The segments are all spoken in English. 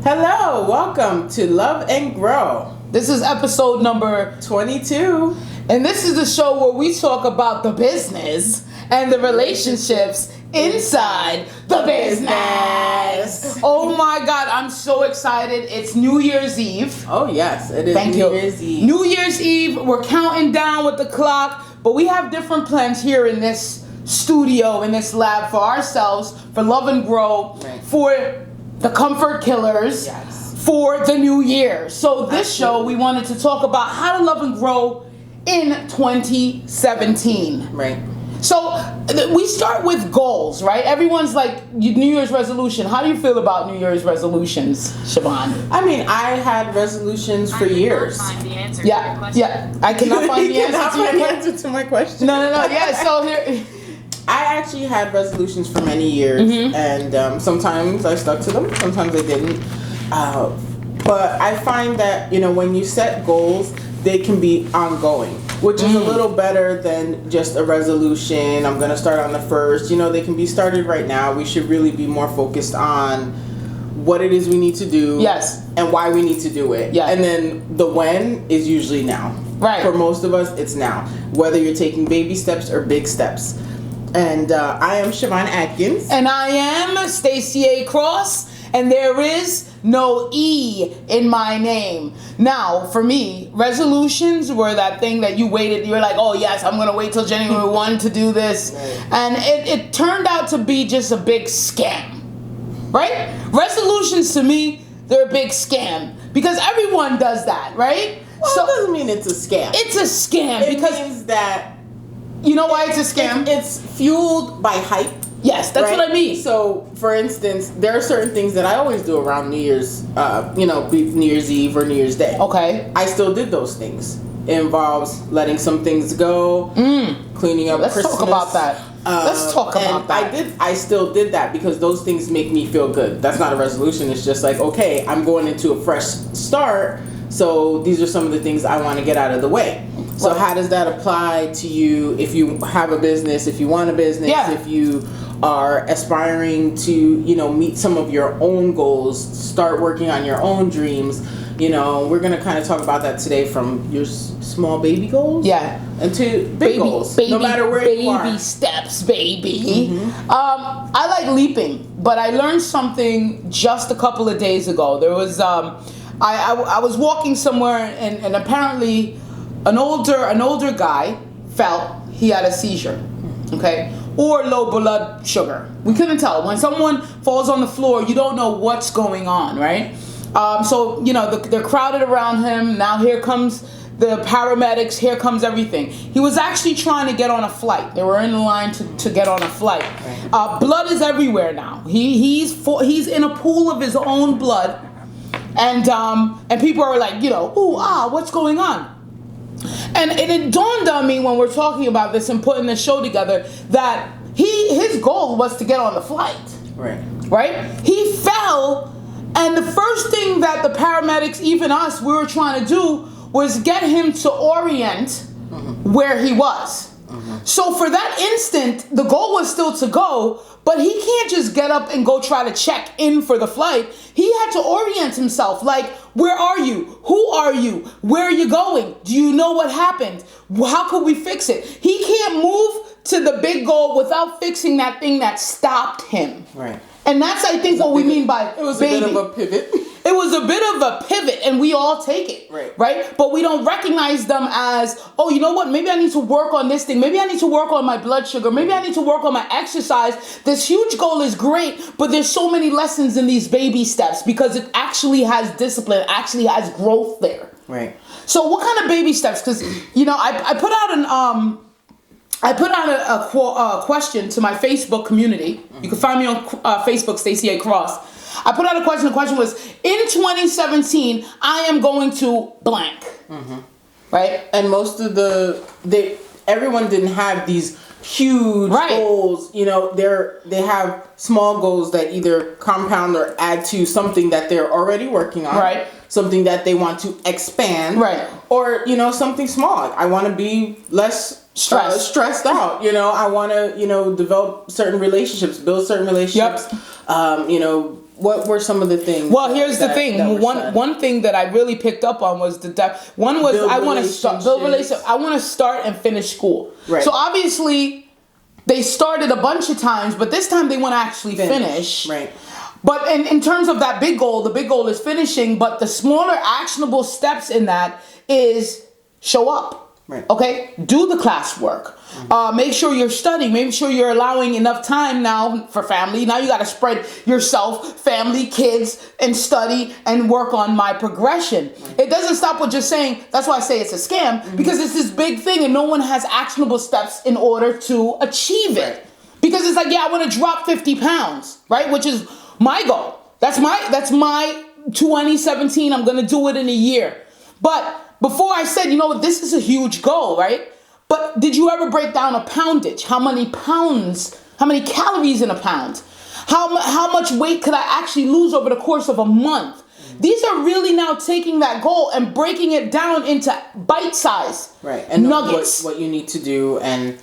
Hello, welcome to Love and Grow. This is episode number 22. And this is the show where we talk about the business and the relationships inside the business. Oh my God, I'm so excited. It's New Year's Eve. Oh yes, it is. Thank New you. Year's Eve. New Year's Eve, we're counting down with the clock, but we have different plans here in this studio, in this lab for ourselves, for Love and Grow, Right. for the Comfort Killers, Yes. for the new year. So this show, we wanted to talk about how to love and grow in 2017. Right. So we start with goals, right? Everyone's like, New Year's resolution. How do you feel about New Year's resolutions, Siobhan? I mean, I had resolutions for years. Yeah. I cannot find the You cannot answer to find your the answer to my question. No. Yeah, so here... I actually had resolutions for many years, and sometimes I stuck to them, sometimes I didn't. But I find that, when you set goals, they can be ongoing, which is a little better than just a resolution. I'm going to start on the 1st. They can be started right now. We should really be more focused on what it is we need to do. Yes. And why we need to do it. Yeah. And then the when is usually now. Right. For most of us, it's now. Whether you're taking baby steps or big steps. And I am Siobhan Atkins. And I am Stacey A. Cross, and there is no E in my name. Now, for me, resolutions were that thing that you waited. You're like, oh yes, I'm going to wait till January 1 to do this. Right. And it turned out to be just a big scam. Right? Resolutions to me, they're a big scam. Because everyone does that, right? Well, it doesn't mean it's a scam. It's a scam It because... means that... You know why it's a scam? It's fueled by hype. Yes, that's right? what I mean. So, for instance, there are certain things that I always do around New Year's, New Year's Eve or New Year's Day. Okay. I still did those things. It involves letting some things go, cleaning up Let's Christmas. talk about that. Let's talk about that. I still did that because those things make me feel good. That's not a resolution. It's just like, okay, I'm going into a fresh start. So these are some of the things I want to get out of the way. So how does that apply to you if you have a business, if you want a business, if you are aspiring to, meet some of your own goals, start working on your own dreams? We're going to kind of talk about that today, from your small baby goals and to big goals, no matter where you are. Baby steps, baby. I like leaping, but I learned something just a couple of days ago. There was, I was walking somewhere and apparently an older guy felt he had a seizure, okay, or low blood sugar. We couldn't tell. When someone falls on the floor, you don't know what's going on, right? So they're crowded around him. Now here comes the paramedics. Here comes everything. He was actually trying to get on a flight. They were in line to get on a flight. Right. Blood is everywhere now. He's in a pool of his own blood, and people are like, what's going on? And it dawned on me when we're talking about this and putting the show together that his goal was to get on the flight. Right? He fell, and the first thing that the paramedics, even us, we were trying to do was get him to Orient where he was. So for that instant, the goal was still to go, but he can't just get up and go try to check in for the flight. He had to orient himself. Like, where are you? Who are you? Where are you going? Do you know what happened? How could we fix it? He can't move to the big goal without fixing that thing that stopped him. Right. And that's, I think, what we mean by it was baby. A bit of a pivot. It was a bit of a pivot, and we all take it, right? But we don't recognize them as, oh, you know what? Maybe I need to work on this thing. Maybe I need to work on my blood sugar. Maybe I need to work on my exercise. This huge goal is great, but there's so many lessons in these baby steps because it actually has discipline, it actually has growth there. Right. So what kind of baby steps? Because, I put out a question to my Facebook community. You can find me on Facebook, Stacey A. Cross. I put out a question. The question was, in 2017, I am going to blank. Right? And most of everyone didn't have these huge goals. They have small goals that either compound or add to something that they're already working on. Right. Something that they want to expand. Right. Or, something small. I want to be less stressed out. I want to, develop certain relationships, build certain relationships. what were some of the things? Well, here's the thing. One thing that I really picked up on was one was I want to start build relationships. I want to start and finish school. Right. So obviously, they started a bunch of times, but this time they want to actually finish. Right. But in terms of that big goal, the big goal is finishing. But the smaller actionable steps in that is show up. Right. Okay, do the classwork. Make sure you're studying. Make sure you're allowing enough time now for family. Now you got to spread yourself, family, kids, and study and work on my progression. It doesn't stop with just saying. That's why I say it's a scam, because it's this big thing and no one has actionable steps in order to achieve it. Because it's like, yeah, I want to drop 50 pounds, right? Which is my goal. That's my 2017. I'm gonna do it in a year. But before I said, this is a huge goal, right? But did you ever break down a poundage? How many pounds, how many calories in a pound? How much weight could I actually lose over the course of a month? These are really now taking that goal and breaking it down into bite-size and nuggets. What you need to do. And,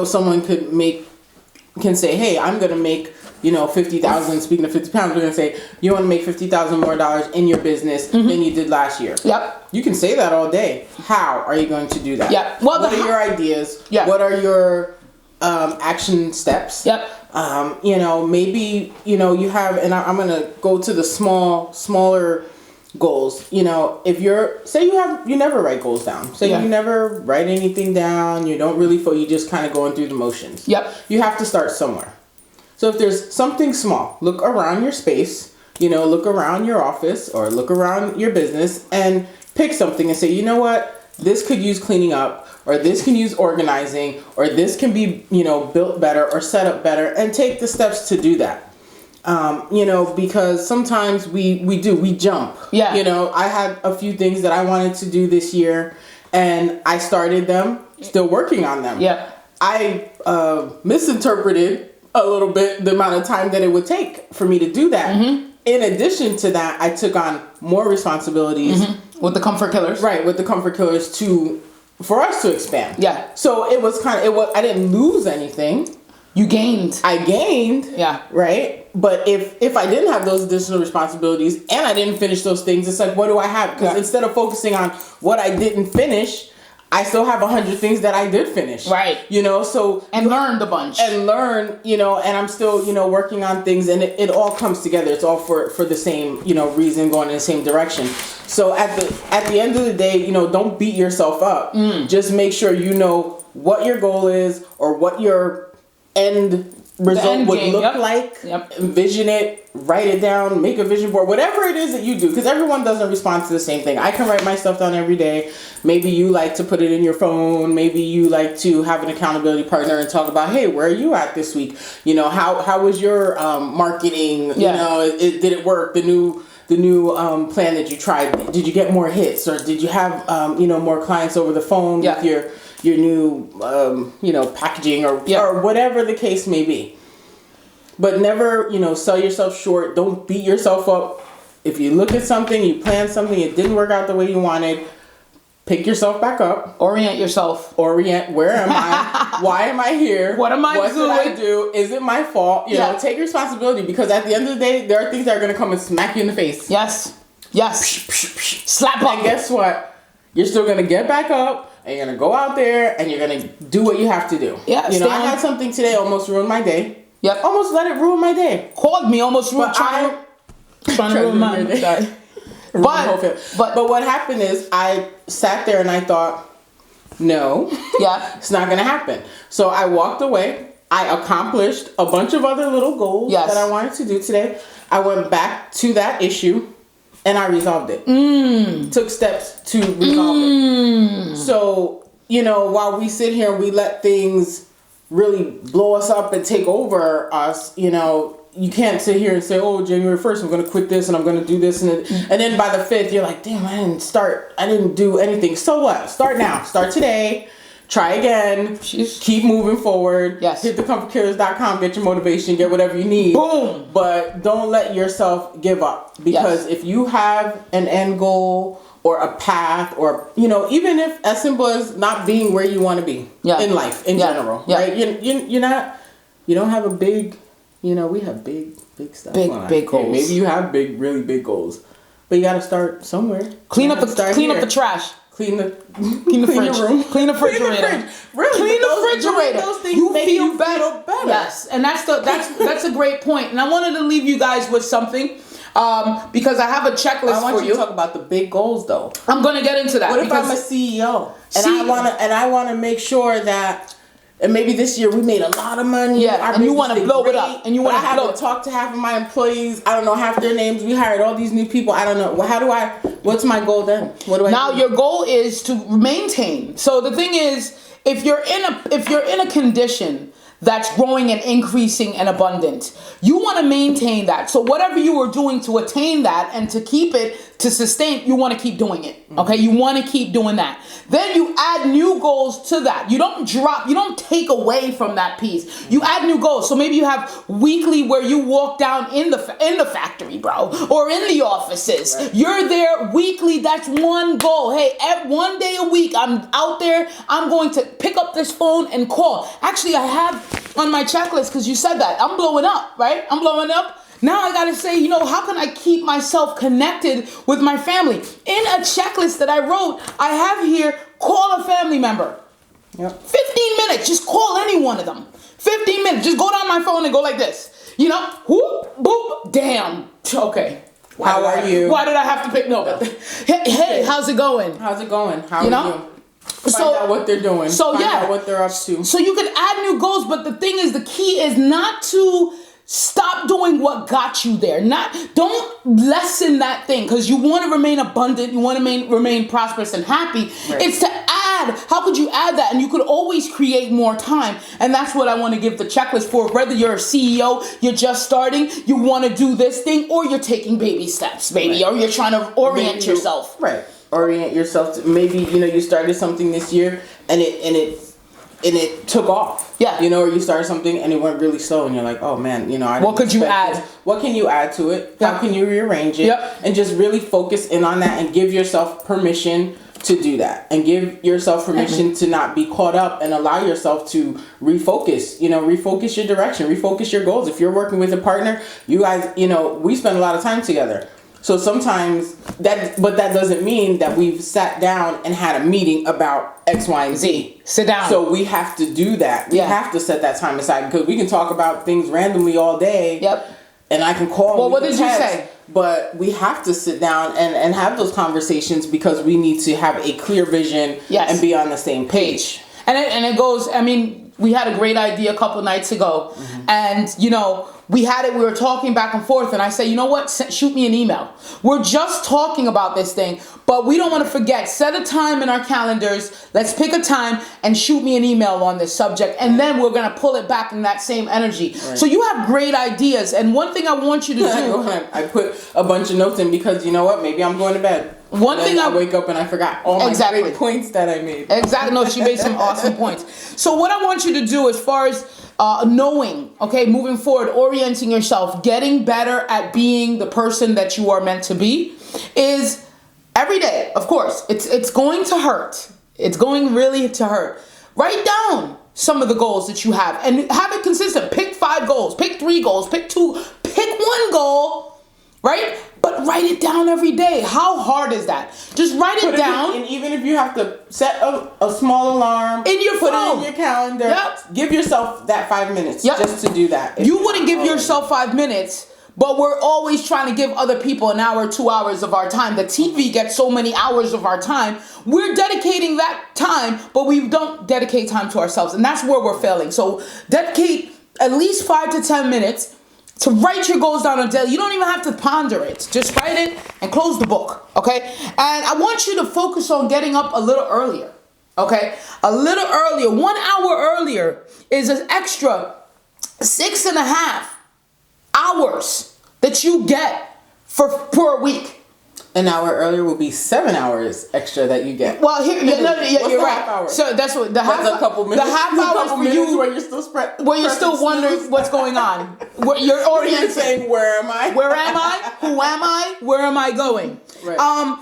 someone can say, hey, I'm going to make 50,000. Speaking of 50 pounds, we're going to say, you want to make $50,000 more in your business than you did last year. Yep. You can say that all day. How are you going to do that? Yep. Well, what are your ideas? Yep. What are your action steps? Yep. Maybe, you have, and I'm going to go to the smaller goals. If you never write goals down. Say you never write anything down. You don't really you just kind of going through the motions. Yep. You have to start somewhere. So if there's something small, look around your space, look around your office or look around your business and pick something and say, you know what, this could use cleaning up, or this can use organizing, or this can be, built better or set up better, and take the steps to do that. Because sometimes we jump. Yeah. I had a few things that I wanted to do this year and I started them, still working on them. Yeah. I misinterpreted a little bit the amount of time that it would take for me to do that. Mm-hmm. In addition to that, I took on more responsibilities with the comfort killers. Right, with the comfort killers for us to expand. Yeah. So it was I didn't lose anything. You gained. I gained. Yeah. Right? But if I didn't have those additional responsibilities and I didn't finish those things, it's like, what do I have? Because instead of focusing on what I didn't finish, I still have 100 things that I did finish. Right. So... And learned a bunch. And learn, and I'm still, working on things, and it all comes together. It's all for the same, reason, going in the same direction. So at the end of the day, don't beat yourself up. Just make sure you know what your goal is or what your end result would look like. Yep. Envision it, write it down, make a vision board, whatever it is that you do, because everyone doesn't respond to the same thing. I can write my stuff down every day. Maybe you like to put it in your phone. Maybe you like to have an accountability partner and talk about, hey, where are you at this week? How was your marketing? Yeah. Did it work? The new plan that you tried, did you get more hits, or did you have more clients over the phone with your new packaging or whatever the case may be? But never sell yourself short. Don't beat yourself up. If you look at something, you plan something, it didn't work out the way you wanted, pick yourself back up. Orient yourself. Where am I? Why am I here? What am I doing? What did I do? Is it my fault? Take responsibility, because at the end of the day, there are things that are going to come and smack you in the face. Yes. Slap up. And guess what? You're still going to get back up and you're going to go out there and you're going to do what you have to do. Yeah. I had something today almost ruin my day. Yep. Almost let it ruin my day. Called me almost trying to ruin mine. But what happened is I sat there and I thought, no, it's not going to happen. So I walked away. I accomplished a bunch of other little goals that I wanted to do today. I went back to that issue and I resolved it. Took steps to resolve it. So, while we sit here and we let things really blow us up and take over us, you can't sit here and say, oh, January 1st, I'm going to quit this and I'm going to do this. And then by the 5th, you're like, damn, I didn't do anything. So what? Start now. Start today. Try again. Keep moving forward. Yes. Hit thecomfortkillers.com. Get your motivation. Get whatever you need. Boom. But don't let yourself give up. Because if you have an end goal or a path, or, even if as simple as not being where you want to be in life, in general, right? You're not, you don't have a big, we have big Big stuff. Big goals. Maybe you have really big goals, but you got to start somewhere. Clean up the trash. Clean the fridge. Your room. Clean the refrigerator. Really? Clean the refrigerator. Those things you make feel you better. feel better. Yes, and that's a great point. And I wanted to leave you guys with something because I have a checklist I want for you to talk about the big goals, though. I'm going to get into that. What if I'm a CEO and I want to make sure that. And maybe this year we made a lot of money. Yeah, and you want to blow it up. And you want to blow it. Talk to half of my employees. I don't know half their names. We hired all these new people. I don't know. What's my goal then? What do I Now do? your goal is to maintain. So the thing is, if you're in a condition that's growing and increasing and abundant, you want to maintain that. So whatever you are doing to attain that and to keep it, to sustain, you want to keep doing it. Okay, you want to keep doing that. Then you add new goals to that. You don't take away from that piece. You add new goals. So maybe you have weekly where you walk down in the factory, bro, or in the offices. Right. You're there weekly. That's one goal. Hey, one day a week, I'm out there. I'm going to pick up this phone and call. Actually, I have on my checklist because you said that. I'm blowing up, right? I'm blowing up. Now I got to say, how can I keep myself connected with my family? In a checklist that I wrote, I have here, call a family member. Yep. 15 minutes, just call any one of them. 15 minutes, just go down my phone and go like this. Whoop, boop, damn. Okay. How are you? Why did I have to pick? No. Hey, how's it going? How's it going? How are you? Find out what they're doing. Find out what they're up to. So you can add new goals, but the thing is, the key is not to stop doing what got you there. Don't lessen that thing because you want to remain abundant. You want to remain prosperous and happy. Right. It's to add. How could you add that? And you could always create more time. And that's what I want to give the checklist for. Whether you're a CEO, you're just starting, you want to do this thing, or you're taking baby steps, baby, right. Or you're trying to orient yourself. Right. Orient yourself to maybe you started something this year and it took off. Yeah. Or you started something and it went really slow and you're like, oh man, what could you add? What can you add to it? Yeah. How can you rearrange it? Yep. And just really focus in on that and give yourself permission to do that and give yourself permission to not be caught up and allow yourself to refocus, refocus your direction, refocus your goals. If you're working with a partner, you guys, we spend a lot of time together. So sometimes that doesn't mean that we've sat down and had a meeting about X, Y, and Z. Sit down. So we have to do that. We have to set that time aside because we can talk about things randomly all day. Yep. And I can call. Well, what did you say? But we have to sit down and have those conversations because we need to have a clear vision and be on the same page. And it goes, we had a great idea a couple nights ago. Mm-hmm. And, we were talking back and forth. And I said, you know what? Shoot me an email. We're just talking about this thing, but we don't want to forget. Set a time in our calendars. Let's pick a time and shoot me an email on this subject. And then we're going to pull it back in that same energy. Right. So you have great ideas. And one thing I want you to do. I put a bunch of notes in because you know what? Maybe I'm going to bed. One thing I wake up and I forgot all my great points that I made. Exactly. No, she made some awesome points. So what I want you to do as far as knowing, moving forward, orienting yourself, getting better at being the person that you are meant to be is every day, of course, it's going to hurt. It's going really to hurt. Write down some of the goals that you have and have it consistent. Pick 5 goals, pick 3 goals, pick 2, pick 1 goal, right? But write it down every day. How hard is that? Just write it down. And even if you have to set a small alarm. In your phone. Put it in your calendar. Yep. Give yourself that 5 minutes just to do that. You wouldn't give yourself 5 minutes, but we're always trying to give other people an hour, 2 hours of our time. The TV gets so many hours of our time. We're dedicating that time, but we don't dedicate time to ourselves. And that's where we're failing. So dedicate at least 5 to 10 minutes to write your goals down on daily. You don't even have to ponder it. Just write it and close the book, okay? And I want you to focus on getting up a little earlier, okay? A little earlier. 1 hour earlier is an extra 6.5 hours that you get for a week. An hour earlier will be 7 hours extra that you get. Well, you're right. Hour? So that's what that's a couple minutes. The half hours for you, where you're still spread. Where you're still wondering what's going on. You're oriented. You're saying, "Where am I? Where am I? Who am I? Where am I going?" Right.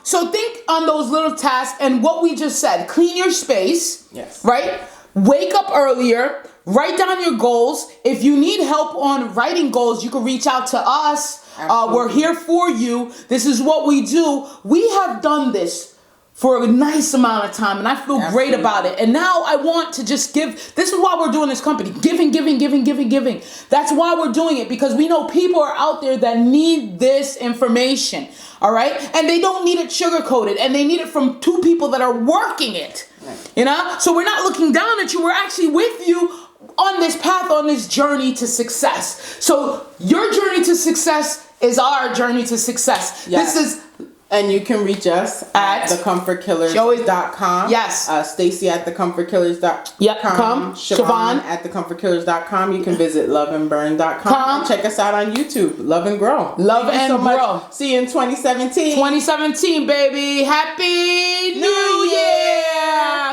So think on those little tasks and what we just said. Clean your space. Yes. Right. wake up earlier, write down your goals. If you need help on writing goals, you can reach out to us. We're here for you. This is what we do. We have done this for a nice amount of time, and I feel great about it. And now I want to just give. This is why we're doing this company. Giving. That's why we're doing it, because we know people are out there that need this information, all right? And they don't need it sugar-coated, and they need it from two people that are working it, you know? So we're not looking down at you. We're actually with you on this path, on this journey to success. So your journey to success is our journey to success. Yes. This is... And you can reach us at thecomfortkillers.com. Yes. Stacy at thecomfortkillers.com. Yep. Siobhan at thecomfortkillers.com. You can visit loveandburn.com. And check us out on YouTube. Love and Grow. Love and Grow. See you in 2017. 2017, baby. Happy New Year.